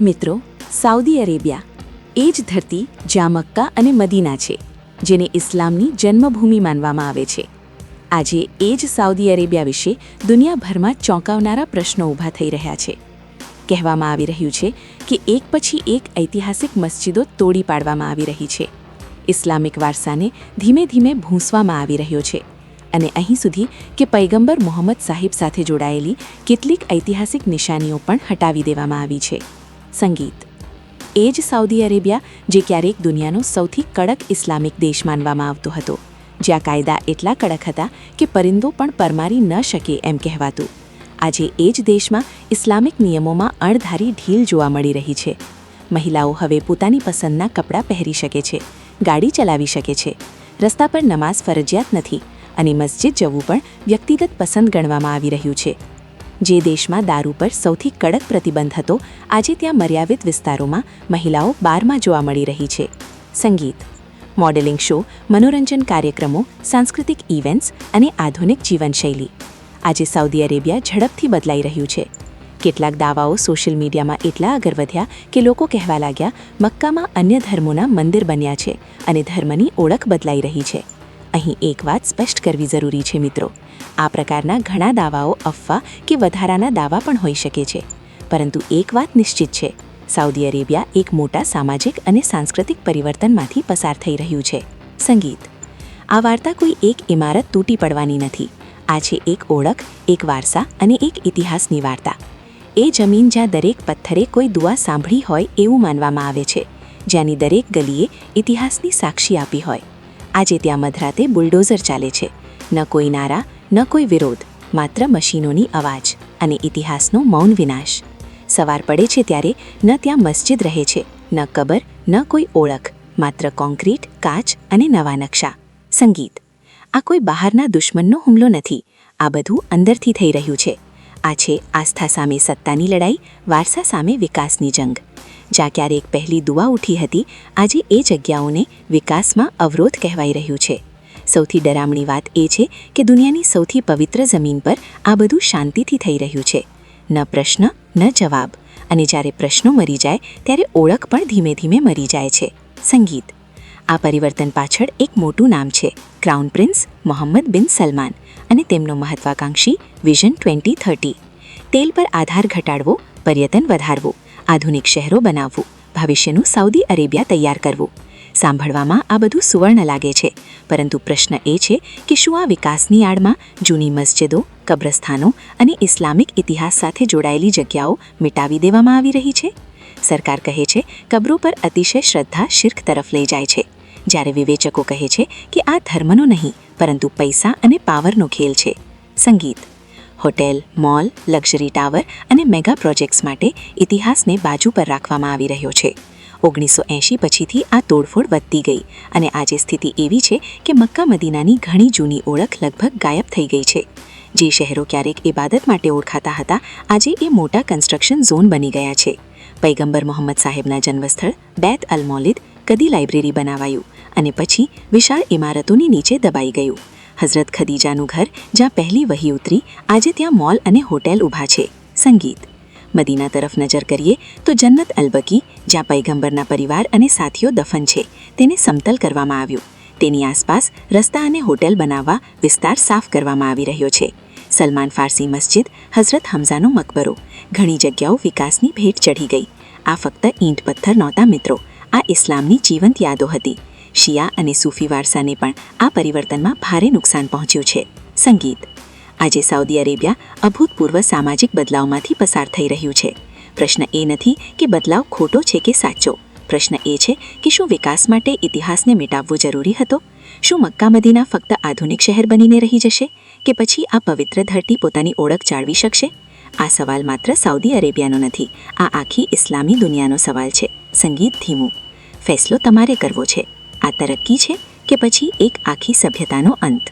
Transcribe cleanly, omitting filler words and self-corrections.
મિત્રો, Saudi Arabia એ જ ધરતી જ્યાં મક્કા અને મદીના છે, જેને ઇસ્લામની જન્મભૂમિ માનવામાં આવે છે. આજે એ જ સાઉદી અરેબિયા વિશે દુનિયાભરમાં ચોંકાવનારા પ્રશ્નો ઊભા થઈ રહ્યા છે. કહેવામાં આવી રહ્યું છે કે એક પછી એક ઐતિહાસિક મસ્જિદો તોડી પાડવામાં આવી રહી છે. ઇસ્લામિક વારસાને ધીમે ધીમે ભૂંસવામાં આવી રહ્યો છે અને અહીં સુધી કે પૈગંબર મોહમ્મદ સાહિબ સાથે જોડાયેલી કેટલીક ઐતિહાસિક નિશાનીઓ પણ હટાવી દેવામાં આવી છે. સંગીત એ જ સાઉદી અરેબિયા જે ક્યારેક દુનિયાનો સૌથી કડક ઇસ્લામિક દેશ માનવામાં આવતો હતો, જ્યાં કાયદા એટલા કડક હતા કે પરિંદો પણ પરમારી ન શકે એમ કહેવાતું. આજે એ જ દેશમાં ઇસ્લામિક નિયમોમાં અણધારી ઢીલ જોવા મળી રહી છે. મહિલાઓ હવે પોતાની પસંદના કપડાં પહેરી શકે છે, ગાડી ચલાવી શકે છે, રસ્તા પર નમાઝ ફરજિયાત નથી અને મસ્જિદ જવું પણ વ્યક્તિગત પસંદ ગણવામાં આવી રહ્યું છે. જે દેશમાં દારૂ પર સૌથી કડક પ્રતિબંધ હતો, આજે ત્યાં મર્યાદિત વિસ્તારોમાં મહિલાઓ બારમાં જોવા મળી રહી છે. સંગીત, મોડેલિંગ શો, મનોરંજન કાર્યક્રમો, સાંસ્કૃતિક ઇવેન્ટ્સ અને આધુનિક જીવનશૈલી. આજે સાઉદી અરેબિયા ઝડપથી બદલાઈ રહ્યું છે. કેટલાક દાવાઓ સોશિયલ મીડિયામાં એટલા આગળ વધ્યા કે લોકો કહેવા લાગ્યા, મક્કામાં અન્ય ધર્મોના મંદિર બન્યા છે અને ધર્મની ઓળખ બદલાઈ રહી છે. અહીં એક વાત સ્પષ્ટ કરવી જરૂરી છે મિત્રો, આ પ્રકારના ઘણા દાવાઓ અફવા કે વધારાના દાવા પણ હોઈ શકે છે, પરંતુ એક વાત નિશ્ચિત છે, સાઉદી અરેબિયા એક મોટા સામાજિક અને સાંસ્કૃતિક પરિવર્તનમાંથી પસાર થઈ રહ્યું છે. સંગીત, આ વાર્તા કોઈ એક ઇમારત તૂટી પડવાની નથી. આ છે એક ઓળખ, એક વારસા અને એક ઇતિહાસની વાર્તા. એ જમીન જ્યાં દરેક પથ્થરે કોઈ દુઆ સાંભળી હોય એવું માનવામાં આવે છે, જ્યાંની દરેક ગલીએ ઇતિહાસની સાક્ષી આપી હોય. આજે ત્યાં મધરાતે બુલડોઝર ચાલે છે. ન કોઈ નારા, ન કોઈ વિરોધ, માત્ર મશીનોની અવાજ અને ઇતિહાસનો મૌન વિનાશ. સવાર પડે છે ત્યારે ન ત્યાં મસ્જિદ રહે છે, ન કબર, ન કોઈ ઓળખ, માત્ર કોન્ક્રીટ, કાચ અને નવા નકશા. સંગીત, આ કોઈ બહારના દુશ્મનનો હુમલો નથી, આ બધું અંદરથી થઈ રહ્યું છે. આ છે આસ્થા સામે સત્તાની લડાઈ, વારસા સામે વિકાસની જંગ. જ્યાં ક્યારેક પહેલી દુઆ ઉઠી હતી, આજે એ જગ્યાઓને વિકાસમાં અવરોધ કહેવાઈ રહ્યું છે. સૌથી ડરામણી વાત એ છે કે દુનિયાની સૌથી પવિત્ર જમીન પર આ બધું શાંતિથી થઈ રહ્યું છે. ન પ્રશ્ન, ન જવાબ, અને જ્યારે પ્રશ્નો મરી જાય ત્યારે ઓળખ પણ ધીમે ધીમે મરી જાય છે. સંગીત, આ પરિવર્તન પાછળ એક મોટું નામ છે, ક્રાઉન પ્રિન્સ મોહમ્મદ બિન સલમાન અને તેમનો મહત્વાકાંક્ષી વિઝન 2030. તેલ પર આધાર ઘટાડવો, પર્યટન વધારવું, આધુનિક શહેરો બનાવવું, ભવિષ્યનું સાઉદી અરેબિયા તૈયાર કરવું. સાંભળવામાં આ બધું સુવર્ણ લાગે છે, પરંતુ પ્રશ્ન એ છે કે શું આ વિકાસની આડમાં જૂની મસ્જિદો, કબ્રસ્તાનો અને ઇસ્લામિક ઇતિહાસ સાથે જોડાયેલી જગ્યાઓ મિટાવી દેવામાં આવી રહી છે? સરકાર કહે છે કબરો પર અતિશય શ્રદ્ધા શિર્ક તરફ લઈ જાય છે, જ્યારે વિવેચકો કહે છે કે આ ધર્મનો નહીં પરંતુ પૈસા અને પાવરનો ખેલ છે. સંગીત, હોટેલ, મોલ, લક્ઝરી ટાવર અને મેગા પ્રોજેક્ટ્સ માટે ઇતિહાસને બાજુ પર રાખવામાં આવી રહ્યો છે. 1980 પછીથી આ તોડફોડ વધતી ગઈ અને આજે સ્થિતિ એવી છે કે મક્કા મદીનાની ઘણી જૂની ઓળખ લગભગ ગાયબ થઈ ગઈ છે. જે શહેરો ક્યારેક ઇબાદત માટે ઓળખાતા હતા, આજે એ મોટા કન્સ્ટ્રક્શન ઝોન બની ગયા છે. પૈગંબર મોહમ્મદ સાહેબના જન્મસ્થળ બેત અલ મોલિદ કદી લાઇબ્રેરી બનાવાયું અને પછી વિશાળ ઇમારતોની નીચે દબાઈ ગયું. હઝરત ખદીજાનું ઘર જ્યાં પહેલી વહી ઉતરી, આજે ત્યાં મોલ અને હોટેલ ઊભા છે. સંગીત, મદીના તરફ નજર કરીએ તો જન્નત અલબકી, જ્યાં પૈગંબરના પરિવાર અને સાથીઓ દફન છે, તેને સમતલ કરવામાં આવ્યું. તેની આસપાસ રસ્તા અને હોટેલ બનાવવા વિસ્તાર સાફ કરવામાં આવી રહ્યો છે. સલમાન ફારસી મસ્જિદ, હઝરત હમઝાનો મકબરો, ઘણી જગ્યાઓ વિકાસની ભેટ ચઢી ગઈ. આ ફક્ત ઈંટ પથ્થર નહોતા મિત્રો, આ ઇસ્લામની જીવંત યાદો હતી. શિયા અને સૂફી વારસાને પણ આ પરિવર્તનમાં ભારે નુકસાન પહોંચ્યું છે. સંગીત, આજે સાઉદી અરેબિયા અભૂતપૂર્વ સામાજિક બદલાવમાંથી પસાર થઈ રહ્યું છે. પ્રશ્ન એ નથી કે બદલાવ ખોટો છે કે સાચો. પ્રશ્ન એ છે કે શું વિકાસ માટે ઇતિહાસને મિટાવવો જરૂરી હતો? શું મક્કા મદીના ફક્ત આધુનિક શહેર બનીને રહી જશે કે પછી આ પવિત્ર ધરતી પોતાની ઓળખ જાળવી શકશે? આ સવાલ માત્ર સાઉદી અરેબિયાનો નથી, આ આખી ઇસ્લામી દુનિયાનો સવાલ છે. સંગીત ધીમું, ફેસલો તમારે કરવો છે. આ તરક્કી છે કે પછી એક આખી સભ્યતાનો અંત?